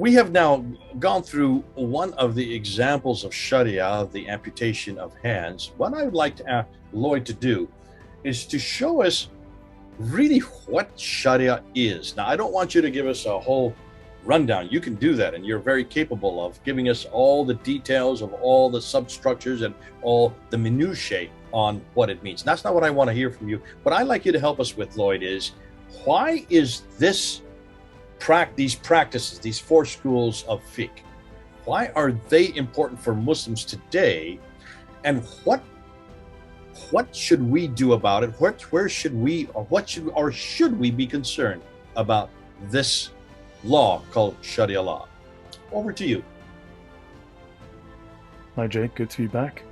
we have now gone through one of the examples of Sharia, the amputation of hands. What I would like to ask Lloyd to do is to show us really what Sharia is. Now, I don't want you to give us a whole rundown. You can do that, and you're very capable of giving us all the details of all the substructures and all the minutiae on what it means. That's not what I want to hear from you. What I'd like you to help us with, Lloyd, is why is these practices, these four schools of fiqh, why are they important for Muslims today, and what should we do about it? Where should we, or should we be concerned about this law called Sharia law? Over to you. Hi Jake, good to be back.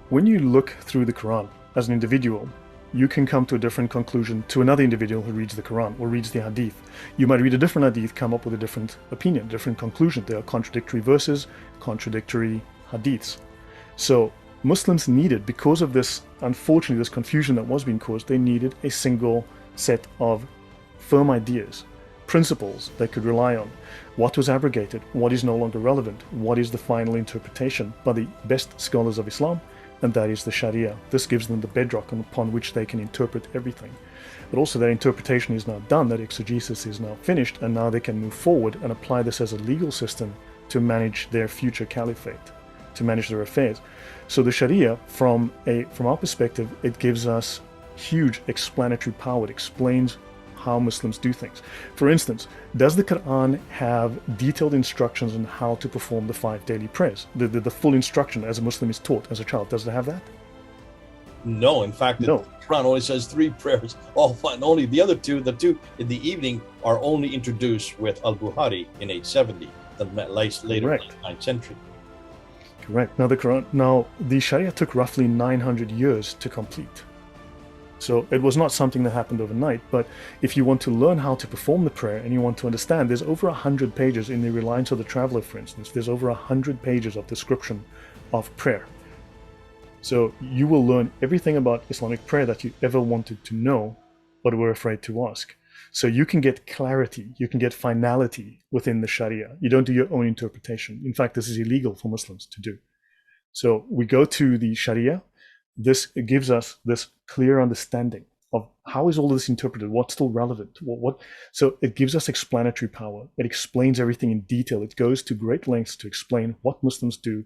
When you look through the Quran as an individual, you can come to a different conclusion to another individual who reads the Quran or reads the Hadith. You might read a different Hadith, come up with a different opinion, different conclusion. There are contradictory verses, contradictory Hadiths. So Muslims needed, because of this, unfortunately, this confusion that was being caused, they needed a single set of firm ideas, principles they could rely on. What was abrogated, what is no longer relevant, what is the final interpretation by the best scholars of Islam, and that is the Sharia. This gives them the bedrock upon which they can interpret everything. But also that interpretation is now done, that exegesis is now finished, and now they can move forward and apply this as a legal system to manage their future caliphate, to manage their affairs. So the Sharia, from our perspective, it gives us huge explanatory power. It explains how Muslims do things. For instance, does the Quran have detailed instructions on how to perform the 5 daily prayers? The full instruction as a Muslim is taught as a child, does it have that? No, in fact, no. The Quran only says 3 prayers, all fine. Only the other two, the two in the evening, are only introduced with Al-Bukhari in 870, the later 9th century. Correct. Now the Sharia took roughly 900 years to complete. So it was not something that happened overnight, but if you want to learn how to perform the prayer and you want to understand, there's over 100 pages in the Reliance of the Traveler, for instance. There's over 100 pages of description of prayer. So you will learn everything about Islamic prayer that you ever wanted to know, but were afraid to ask. So you can get clarity, you can get finality within the Sharia. You don't do your own interpretation. In fact, this is illegal for Muslims to do. So we go to the Sharia. This gives us this clear understanding of how is all this interpreted, what's still relevant, so it gives us explanatory power. It explains everything in detail. It goes to great lengths to explain what Muslims do,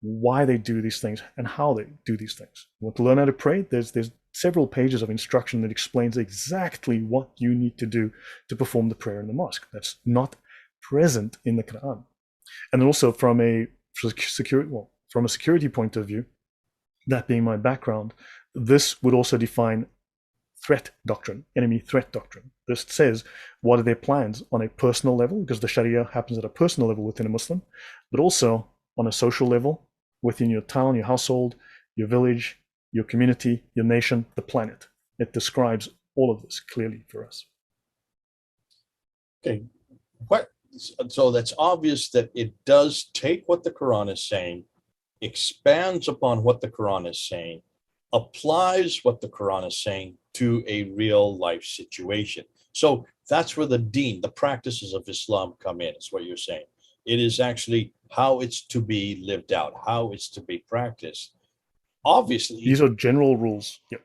why they do these things, and how they do these things. You want to learn how to pray? There's several pages of instruction that explains exactly what you need to do to perform the prayer in the mosque. That's not present in the Quran. And then also from a security point of view, that being my background, this would also define threat doctrine, enemy threat doctrine. This says what are their plans on a personal level, because the Sharia happens at a personal level within a Muslim, but also on a social level within your town, your household, your village, your community, your nation, the planet. It describes all of this clearly for us. Okay, so that's obvious that it does take what the Quran is saying, expands upon what the Quran is saying, applies what the Quran is saying to a real life situation. So that's where the deen, the practices of Islam, come in, is what you're saying. It is actually how it's to be lived out, how it's to be practiced. Obviously, these are general rules. Yep.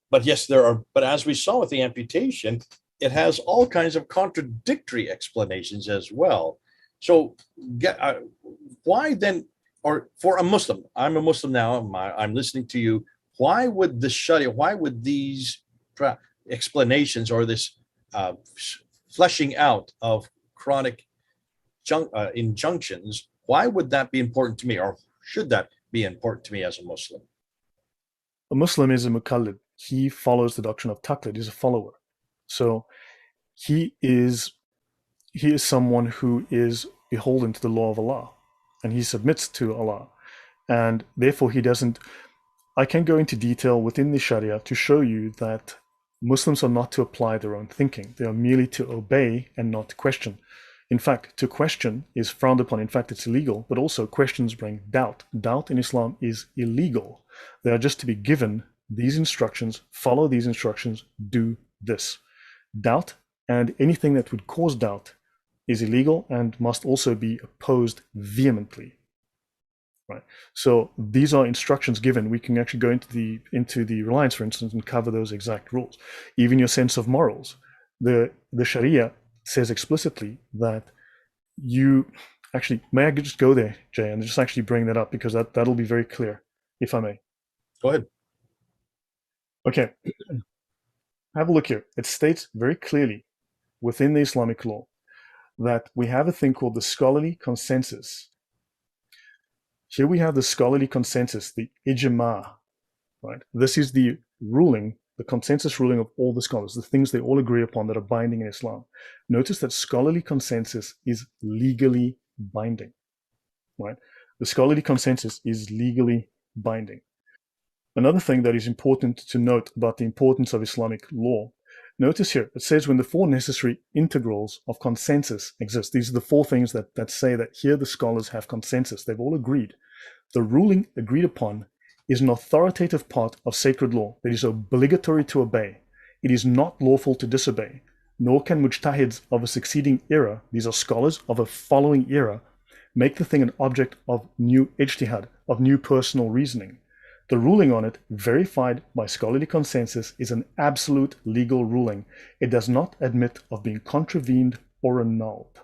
But yes, there are. But as we saw with the amputation, it has all kinds of contradictory explanations as well. So why then? Or for a Muslim, I'm a Muslim now, I'm listening to you. Why would the Sharia, why would these explanations or this fleshing out of chronic injunctions, why would that be important to me, or should that be important to me as a Muslim? A Muslim is a muqallid. He follows the doctrine of taqlid. He's a follower. So he is someone who is beholden to the law of Allah, and he submits to Allah, and therefore he doesn't. I can go into detail within the Sharia to show you that Muslims are not to apply their own thinking. They are merely to obey and not to question. In fact, to question is frowned upon. In fact, it's illegal, but also questions bring doubt. Doubt in Islam is illegal. They are just to be given these instructions, follow these instructions, do this. Doubt and anything that would cause doubt is illegal and must also be opposed vehemently. Right. So these are instructions given. We can actually go into the reliance, for instance, and cover those exact rules. Even your sense of morals. The Sharia says explicitly that you actually, may I just go there, Jay, and just actually bring that up, because that'll be very clear, if I may. Go ahead. Okay. Have a look here. It states very clearly within the Islamic law that we have a thing called the scholarly consensus. Here we have the scholarly consensus, the ijma, right? This is the ruling, the consensus ruling of all the scholars, the things they all agree upon that are binding in Islam. Notice that scholarly consensus is legally binding, right? The scholarly consensus is legally binding. Another thing that is important to note about the importance of Islamic law, notice here, it says when the four necessary integrals of consensus exist. These are the four things that say that here the scholars have consensus. They've all agreed. The ruling agreed upon is an authoritative part of sacred law that is obligatory to obey. It is not lawful to disobey, nor can mujtahids of a succeeding era, these are scholars of a following era, make the thing an object of new ijtihad, of new personal reasoning. The ruling on it, verified by scholarly consensus, is an absolute legal ruling. It does not admit of being contravened or annulled.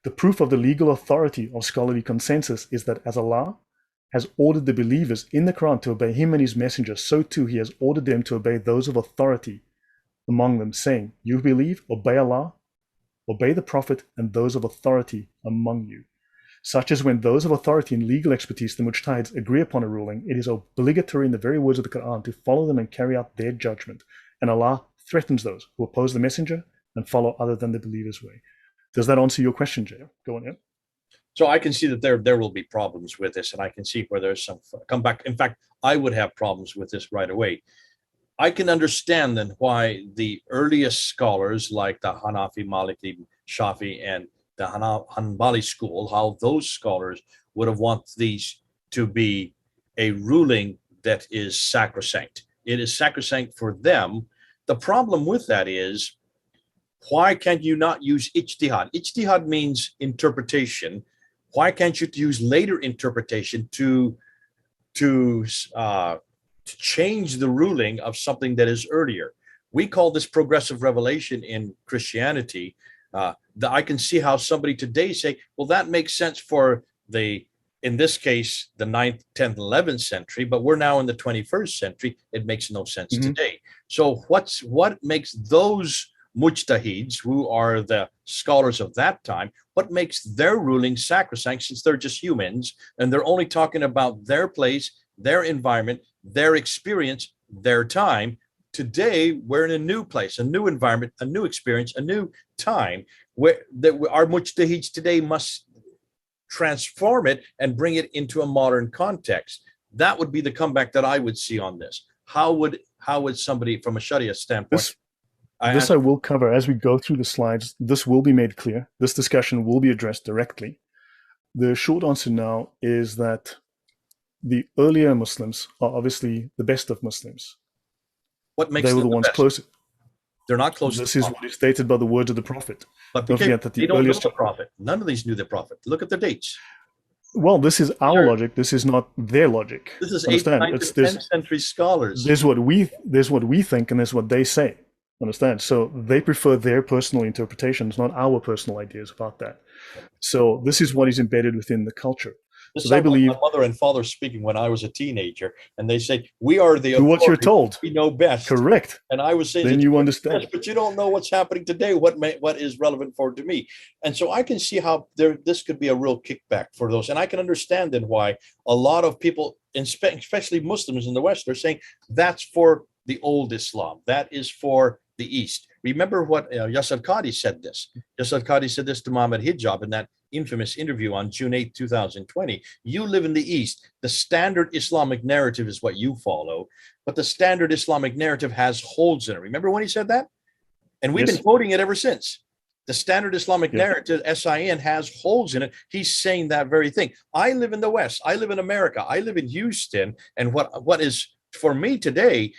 The proof of the legal authority of scholarly consensus is that as Allah has ordered the believers in the Quran to obey Him and His Messenger, so too He has ordered them to obey those of authority among them, saying, "You believe, obey Allah, obey the Prophet, and those of authority among you." Such as when those of authority and legal expertise, the mujtahids, agree upon a ruling, it is obligatory in the very words of the Quran to follow them and carry out their judgment. And Allah threatens those who oppose the messenger and follow other than the believer's way. Does that answer your question, Jay? Go on, yeah. So I can see that there will be problems with this, and I can see where there's some comeback. In fact, I would have problems with this right away. I can understand then why the earliest scholars like the Hanafi, Maliki, Shafi'i, and the Hanbali school, how those scholars would have wanted these to be a ruling that is sacrosanct. It is sacrosanct for them. The problem with that is, why can't you not use ijtihad? Ijtihad means interpretation. Why can't you use later interpretation to change the ruling of something that is earlier? We call this progressive revelation in Christianity. I can see how somebody today say, well, that makes sense for in this case, the 9th, 10th, 11th century, but we're now in the 21st century. It makes no sense today. So what makes those mujtahids, who are the scholars of that time, what makes their ruling sacrosanct, since they're just humans and they're only talking about their place, their environment, their experience, their time? Today, we're in a new place, a new environment, a new experience, a new time, where our mujtahids today must transform it and bring it into a modern context. That would be the comeback that I would see on this. How would somebody from a Sharia standpoint? This I will cover as we go through the slides. This will be made clear. This discussion will be addressed directly. The short answer now is that the earlier Muslims are obviously the best of Muslims. What makes they were them the ones best? Closest. They're not close. This is what is stated by the words of the Prophet. But don't forget that they don't know the Prophet. None of these knew the Prophet. Look at the dates. Well, this is our logic. This is not their logic. This is 8th, 9th, and 10th century scholars. There's what we think, and there's what they say. Understand? So they prefer their personal interpretations, not our personal ideas about that. So this is what is embedded within the culture. So they believe like my mother and father speaking when I was a teenager, and they say, "We are the do what you're told. We know best." Correct. And I was saying, then you understand. Best, but you don't know what's happening today. What is relevant to me? And so I can see how this could be a real kickback for those, and I can understand then why a lot of people, especially Muslims in the West, are saying that's for the old Islam. That is for the East. Remember what Yasir Qadhi said this. Yasir Qadhi said this to Mohammed Hijab in that infamous interview on June 8, 2020. You live in the East. The standard Islamic narrative is what you follow, but the standard Islamic narrative has holes in it. Remember when he said that? And we've been quoting it ever since. The standard Islamic narrative, SIN, has holes in it. He's saying that very thing. I live in the West. I live in America. I live in Houston. And what is for me today,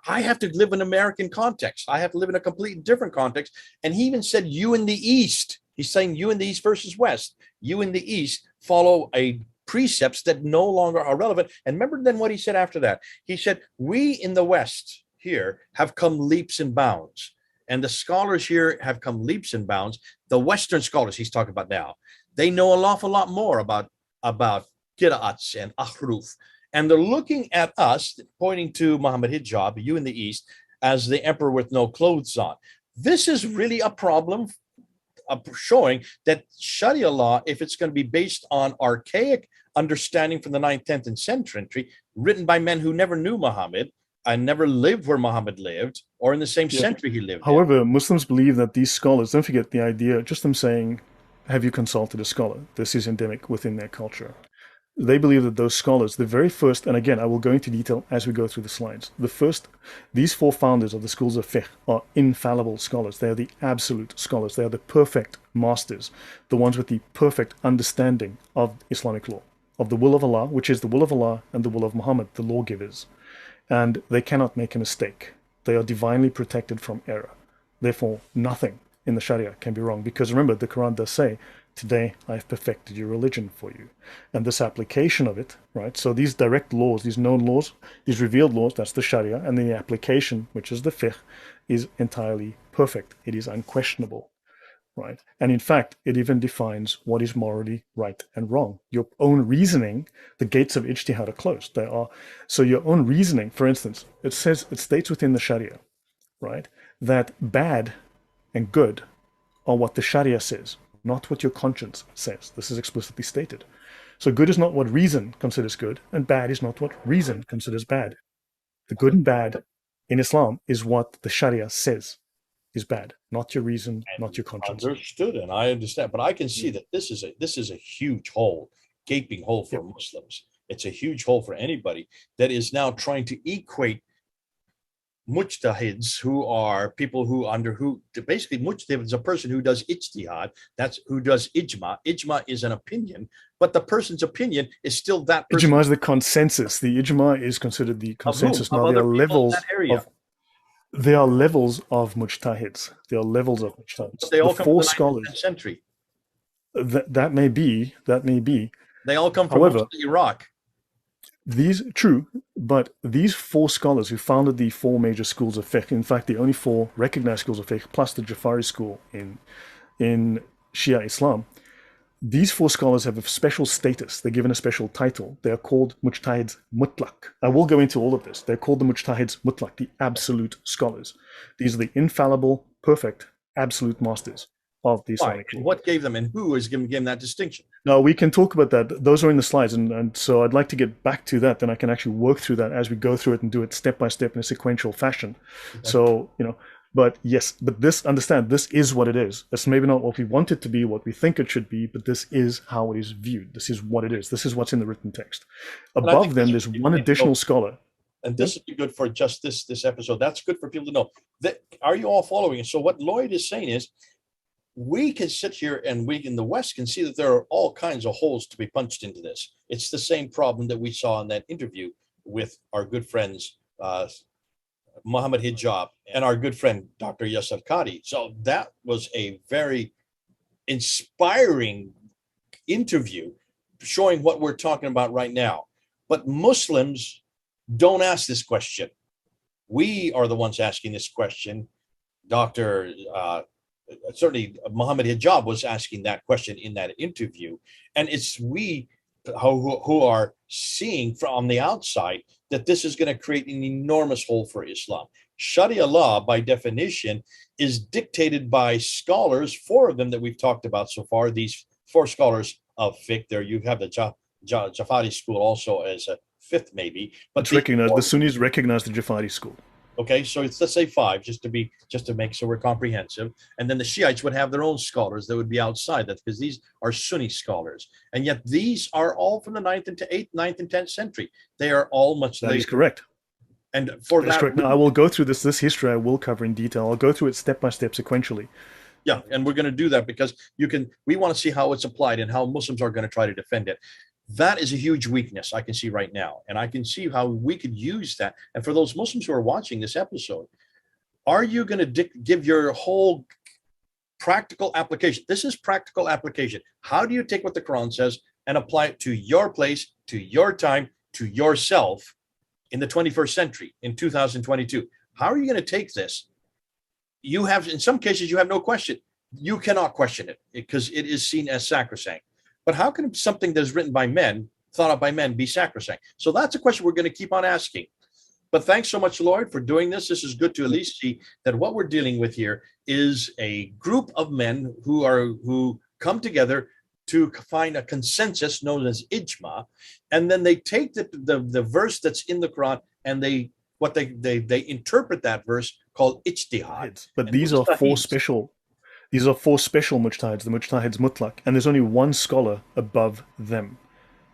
I have to live in American context. I have to live in a completely different context. And he even said, you in the East, He's saying you in the East versus West. You in the East follow a precepts that no longer are relevant. And remember then what he said after that? He said, we in the West here have come leaps and bounds. And the scholars here have come leaps and bounds. The Western scholars he's talking about now, they know an awful lot more about qira'ats and ahruf. And they're looking at us, pointing to Muhammad Hijab, you in the East, as the emperor with no clothes on. This is really a problem showing that Sharia law, if it's going to be based on archaic understanding from the 9th, 10th, and 10th century, written by men who never knew Muhammad and never lived where Muhammad lived or in the same century he lived However, Muslims believe that these scholars, don't forget the idea, just them saying, have you consulted a scholar? This is endemic within their culture. They believe that those scholars, the very first, and again, I will go into detail as we go through the slides. These 4 founders of the schools of fiqh are infallible scholars. They are the absolute scholars. They are the perfect masters, the ones with the perfect understanding of Islamic law, of the will of Allah, which is the will of Allah and the will of Muhammad, the lawgivers. And they cannot make a mistake. They are divinely protected from error. Therefore, nothing in the Sharia can be wrong. Because remember, the Quran does say, today I have perfected your religion for you. And this application of it, right? So these direct laws, these known laws, these revealed laws, that's the Sharia, and the application, which is the fiqh, is entirely perfect. It is unquestionable, right? And in fact, it even defines what is morally right and wrong. Your own reasoning, the gates of ijtihad are closed. So your own reasoning, for instance, it states within the Sharia, right, that bad and good are what the Sharia says, not what your conscience says. This is explicitly stated. So good is not what reason considers good, and bad is not what reason considers bad. The good and bad in Islam is what the Sharia says is bad, not your reason, not your conscience. Understood, and I understand, but I can see that this is a huge hole, gaping hole for Muslims. It's a huge hole for anybody that is now trying to equate mujtahids, who are people who basically mujtahid is a person who does ijtihad, that's who does ijma. Ijma is an opinion, but the person's opinion is still that person. Ijma is the consensus. The ijma is considered the consensus. Now there are levels of mujtahids. There are levels of mujtahids. But they all come from the 9th century. That may be. They all come from Iraq. But these 4 scholars who founded the 4 major schools of fiqh, in fact, the only 4 recognized schools of fiqh, plus the Jafari school in Shia Islam, these 4 scholars have a special status. They're given a special title. They are called mujtahids mutlaq. I will go into all of this. They're called the mujtahids mutlaq, the absolute scholars. These are the infallible, perfect, absolute masters of the Islamic law. What gave them, and who is giving them that distinction? No, we can talk about that. Those are in the slides, and so I'd like to get back to that. Then I can actually work through that as we go through it and do it step by step in a sequential fashion. Okay. So, but yes, but understand, this is what it is. It's maybe not what we want it to be, what we think it should be, but this is how it is viewed. This is what it is. This is what's in the written text. Above them, there's one additional scholar. And this would be good for just this episode. That's good for people to know. Are you all following? So what Lloyd is saying is, we can sit here and we in the West can see that there are all kinds of holes to be punched into this. It's the same problem that we saw in that interview with our good friends, Muhammad Hijab and our good friend, Dr. Yasser Qadi. So that was a very inspiring interview showing what we're talking about right now. But Muslims don't ask this question. We are the ones asking this question. Certainly Muhammad Hijab was asking that question in that interview. And it's we who are seeing from the outside that this is going to create an enormous hole for Islam. Sharia law, by definition, is dictated by scholars, 4 of them that we've talked about so far, these 4 scholars of fiqh. There you have the Jafari school also as a 5th maybe. But the Sunnis recognize the Jafari school. Okay, so let's say 5, just to make so we're comprehensive. And then the Shiites would have their own scholars that would be outside that, because these are Sunni scholars. And yet these are all from the 9th and 8th, 9th and 10th century. They are all much later. That is correct. And for that, correct. Now, I will go through this history. I will cover in detail. I'll go through it step by step sequentially. Yeah, and we're going to do that because we want to see how it's applied and how Muslims are going to try to defend it. That is a huge weakness I can see right now. And I can see how we could use that. And for those Muslims who are watching this episode, are you going to give your whole practical application. This is practical application. How do you take what the Quran says and apply it to your place, to your time, to yourself in the 21st century, in 2022? How are you going to take this? You have, in some cases, you have no question. You cannot question it because it is seen as sacrosanct. But how can something that's written by men, thought of by men, be sacrosanct? So that's a question we're going to keep on asking. But thanks so much, Lloyd, for doing this. This is good to at least see that what we're dealing with here is a group of men who come together to find a consensus known as ijma, and then they take the verse that's in the Quran and they interpret that verse called ijtihad. But these are four special mujtahids, the mujtahids mutlaq, and there's only one scholar above them.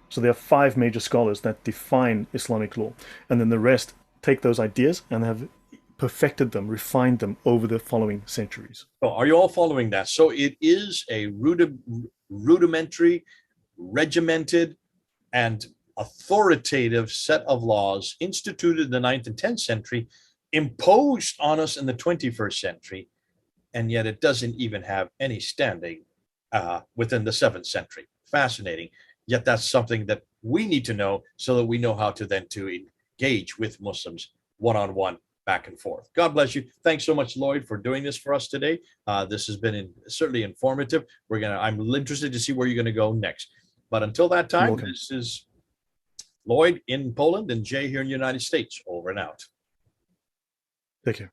So there are 5 major scholars that define Islamic law, and then the rest take those ideas and have perfected them, refined them over the following centuries. So are you all following that? So it is a rudimentary, regimented, and authoritative set of laws instituted in the 9th and 10th century, imposed on us in the 21st century, and yet it doesn't even have any standing within the 7th century. Fascinating. Yet that's something that we need to know so that we know how to then to engage with Muslims one-on-one, back and forth. God bless you. Thanks so much, Lloyd, for doing this for us today. This has been certainly informative. I'm interested to see where you're going to go next. But until that time, this is Lloyd in Poland and Jay here in the United States. Over and out. Take care.